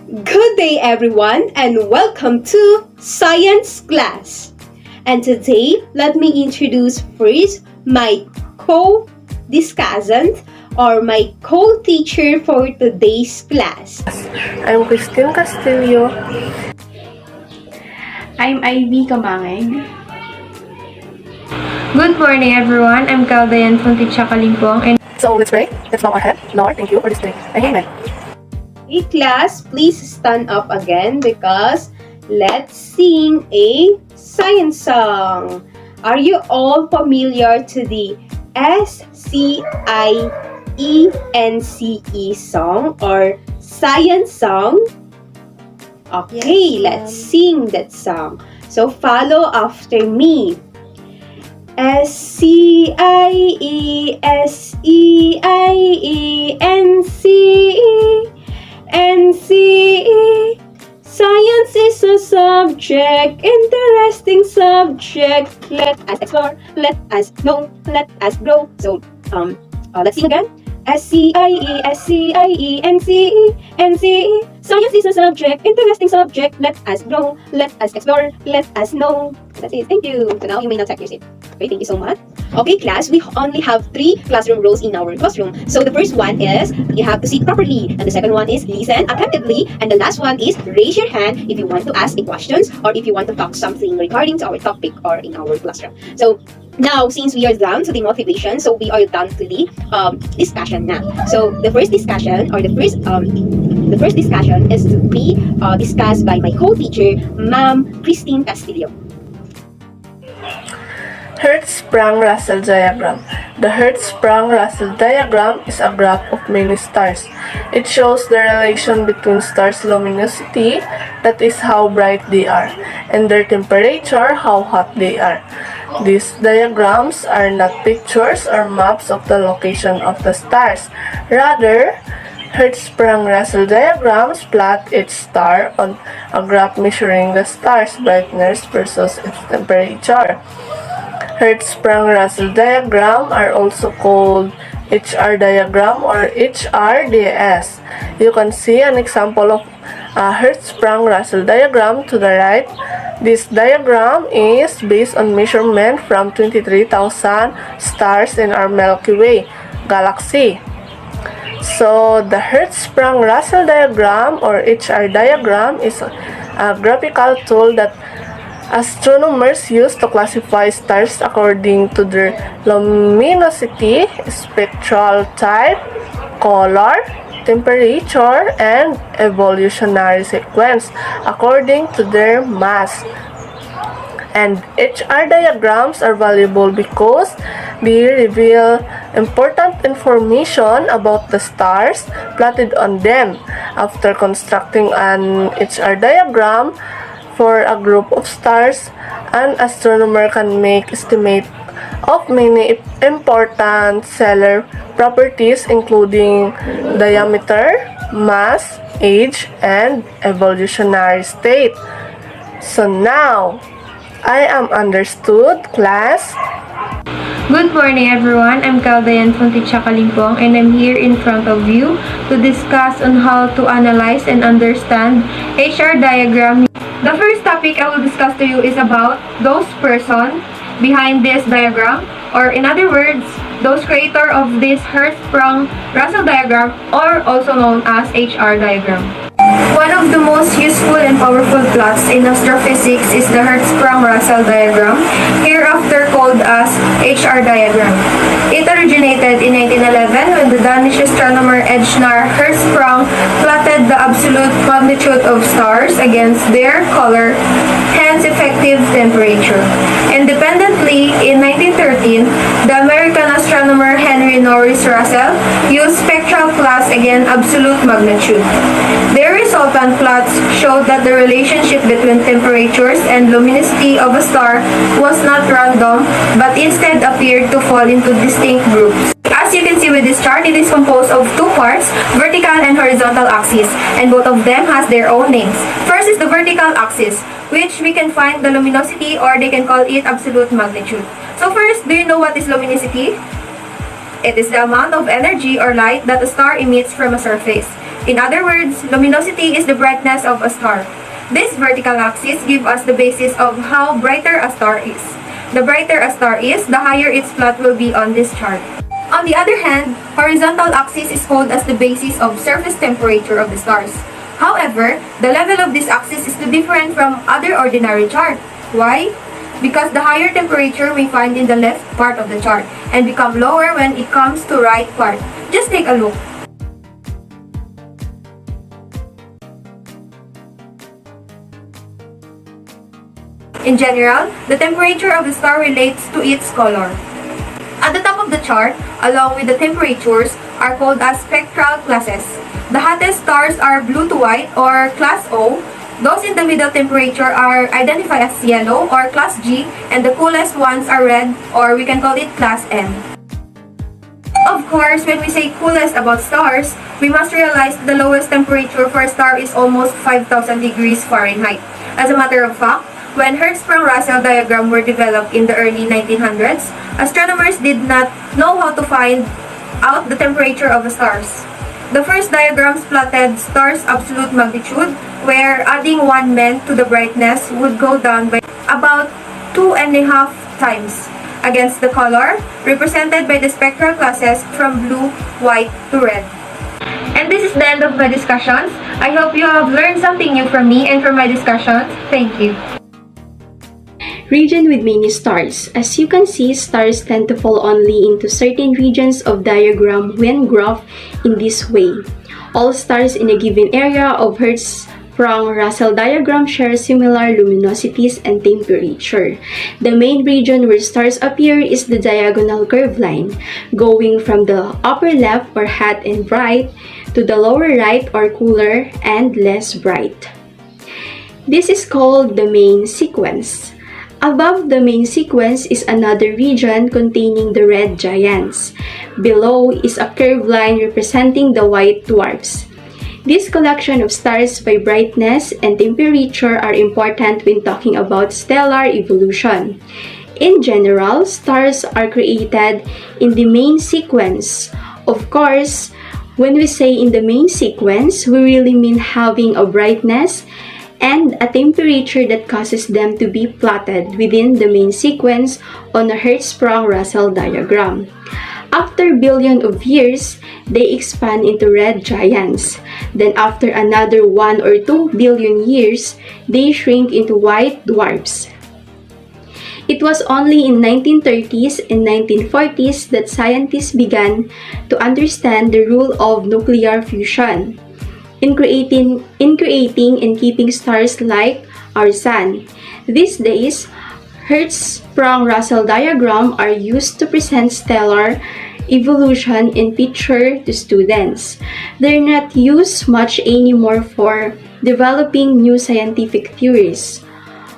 Good day everyone and welcome to Science Class. And today, let me introduce first my co-discussant or my co-teacher for today's class. I'm Christine Castillo. I'm Ivy Kamangeg. Good morning, everyone. I'm Caldayan Fonticha Kalimpong. And So let's pray. Let's bow our head. Lord, thank you for this day. Amen. Hey class, please stand up again because let's sing a science song. Are you all familiar to the SCIENCE song or science song? Okay, let's sing that song. So follow after me. SCIENCE. Science is a subject, interesting subject. Let us explore, let us know, let us grow. So, let's sing again. SCIENCE. Science is a subject, interesting subject. Let us grow, let us explore, let us know. That's it. Thank you. So now you may not check your seat. Okay, thank you so much. Okay, class, we only have 3 classroom roles in our classroom. So the first one is you have to sit properly, and the second one is listen attentively, and the last one is raise your hand if you want to ask a questions or if you want to talk something regarding to our topic or in our classroom. So now, since we are done to the motivation, so we are done to the discussion now. So the first discussion or the first discussion is to be discussed by my co-teacher, Ma'am Christine Castillo. Hertzsprung-Russell diagram. The Hertzsprung-Russell diagram is a graph of many stars. It shows the relation between stars' luminosity, that is how bright they are, and their temperature, how hot they are. These diagrams are not pictures or maps of the location of the stars. Rather, Hertzsprung-Russell diagrams plot each star on a graph measuring the star's brightness versus its temperature. Hertzsprung-Russell diagram are also called HR diagram or HRDS. You can see an example of a Hertzsprung-Russell diagram to the right. This diagram is based on measurement from 23,000 stars in our Milky Way galaxy. So the Hertzsprung-Russell diagram or HR diagram is a graphical tool that astronomers use to classify stars according to their luminosity, spectral type, color, temperature, and evolutionary sequence according to their mass. And HR diagrams are valuable because they reveal important information about the stars plotted on them. After constructing an HR diagram for a group of stars, an astronomer can make estimate of many important stellar properties including diameter, mass, age, and evolutionary state. So now, I am understood, class. good morning, everyone. I'm Caldayan Fonticha Kalimpong, and I'm here in front of you to discuss on how to analyze and understand HR diagram. The first topic I will discuss to you is about those person behind this diagram, or in other words, those creator of this Hertzsprung-Russell diagram, or also known as HR diagram. One of the most useful and powerful plots in astrophysics is the Hertzsprung-Russell diagram, hereafter called as HR diagram. It originated in 1911 when the Danish astronomer Ejnar Hertzsprung plotted the absolute magnitude of stars against their color, hence effective temperature. Independently, in 1913, the American astronomer Henry Norris Russell used spectral plots against absolute magnitude. Their resultant plots showed that the relationship between temperatures and luminosity of a star was not random, but instead appeared to fall into distinct groups. As you can see with this chart, it is composed of 2 parts, vertical and horizontal axis, and both of them has their own names. First is the vertical axis, which we can find the luminosity, or they can call it absolute magnitude. So first, do you know what is luminosity? It is the amount of energy or light that a star emits from a surface. In other words, luminosity is the brightness of a star. This vertical axis gives us the basis of how brighter a star is. The brighter a star is, the higher its plot will be on this chart. On the other hand, horizontal axis is called as the basis of surface temperature of the stars. However, the level of this axis is different from other ordinary chart. Why? Because the higher temperature we find in the left part of the chart and become lower when it comes to right part. Just take a look. In general, the temperature of the star relates to its color. At the top of the chart, along with the temperatures, are called as spectral classes. The hottest stars are blue to white or class O. Those in the middle temperature are identified as yellow or class G, and the coolest ones are red, or we can call it class M. Of course, when we say coolest about stars, we must realize the lowest temperature for a star is almost 5,000 degrees Fahrenheit. As a matter of fact, when Hertzsprung-Russell diagram were developed in the early 1900s, astronomers did not know how to find out the temperature of the stars. The first diagrams plotted stars' absolute magnitude, where adding 1 meant to the brightness would go down by about 2.5 times, against the color, represented by the spectral classes from blue, white to red. And this is the end of my discussions. I hope you have learned something new from me and from my discussions. Thank you. Region with many stars. As you can see, stars tend to fall only into certain regions of diagram when graphed in this way. All stars in a given area of Hertzsprung-Russell diagram share similar luminosities and temperature. The main region where stars appear is the diagonal curved line, going from the upper left or hot and bright to the lower right or cooler and less bright. This is called the main sequence. Above the main sequence is another region containing the red giants. Below is a curved line representing the white dwarfs. This collection of stars by brightness and temperature are important when talking about stellar evolution. In general, stars are created in the main sequence. Of course, when we say in the main sequence, we really mean having a brightness and a temperature that causes them to be plotted within the main sequence on a Hertzsprung-Russell diagram. After billions of years, they expand into red giants. Then after another 1 or 2 billion years, they shrink into white dwarfs. It was only in 1930s and 1940s that scientists began to understand the rule of nuclear fusion in creating and keeping stars like our sun. These days, Hertzsprung-Russell diagrams are used to present stellar evolution in picture to students. They're not used much anymore for developing new scientific theories.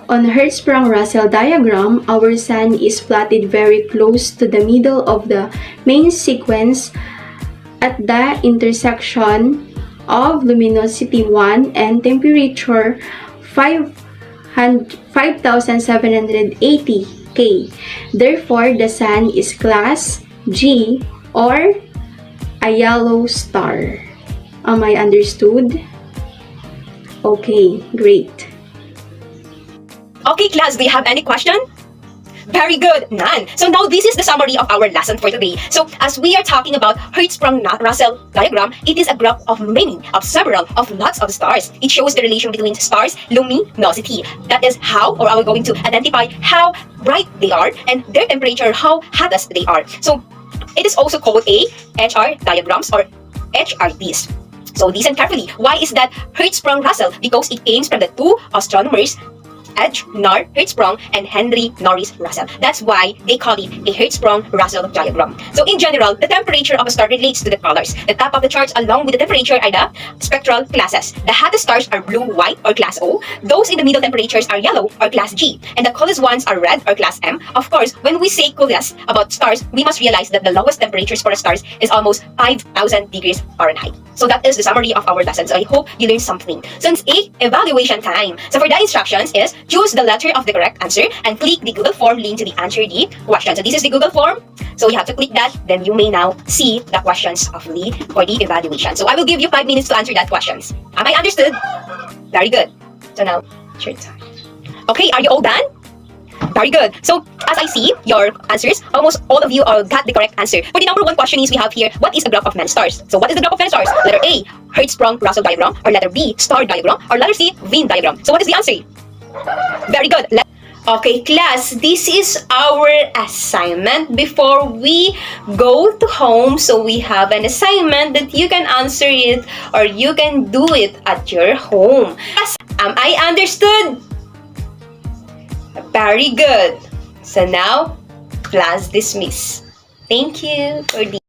On Hertzsprung-Russell diagram, our sun is plotted very close to the middle of the main sequence at the intersection of luminosity 1 and temperature 5780 K. Therefore, the sun is class G or a yellow star. Am I understood? Okay, great. Okay, class, do you have any question? Very good, none. So now this is the summary of our lesson for today. So as we are talking about Hertzsprung-Russell diagram, it is a graph of several of lots of stars. It shows the relation between stars' luminosity. That is how, or are we going to identify how bright they are and their temperature, how hottest they are. So it is also called a HR diagrams or HRDs. So listen carefully. Why is that Hertzsprung-Russell? Because it aims from the two astronomers H.N.R. Hertzsprung and Henry Norris Russell. That's why they call it a Hertzsprung-Russell diagram. So in general, the temperature of a star relates to the colors. The top of the charts along with the temperature are the spectral classes. The hottest stars are blue, white, or class O. Those in the middle temperatures are yellow or class G. And the coolest ones are red or class M. Of course, when we say coolest about stars, we must realize that the lowest temperatures for stars is almost 5,000 degrees Fahrenheit. So that is the summary of our lesson. So I hope you learned something. So it's a evaluation time. So for the instructions is choose the letter of the correct answer and click the Google form link to the answer the question. So this is the Google form. So you have to click that. Then you may now see the questions of the for the evaluation. So I will give you 5 minutes to answer that questions. Am I understood? Very good. So now, it's your time. Okay, are you all done? Very good. So, as I see your answers, almost all of you got the correct answer. For the number 1 question is we have here, what is a graph of many stars? So, what is the graph of many stars? Letter A, Hertzsprung-Russell diagram, or letter B, star diagram, or letter C, Venn diagram. So, what is the answer? Very good. Okay, class, this is our assignment before we go to home. So, we have an assignment that you can answer it or you can do it at your home. Am I understood? Very good. So now, class dismiss. Thank you for the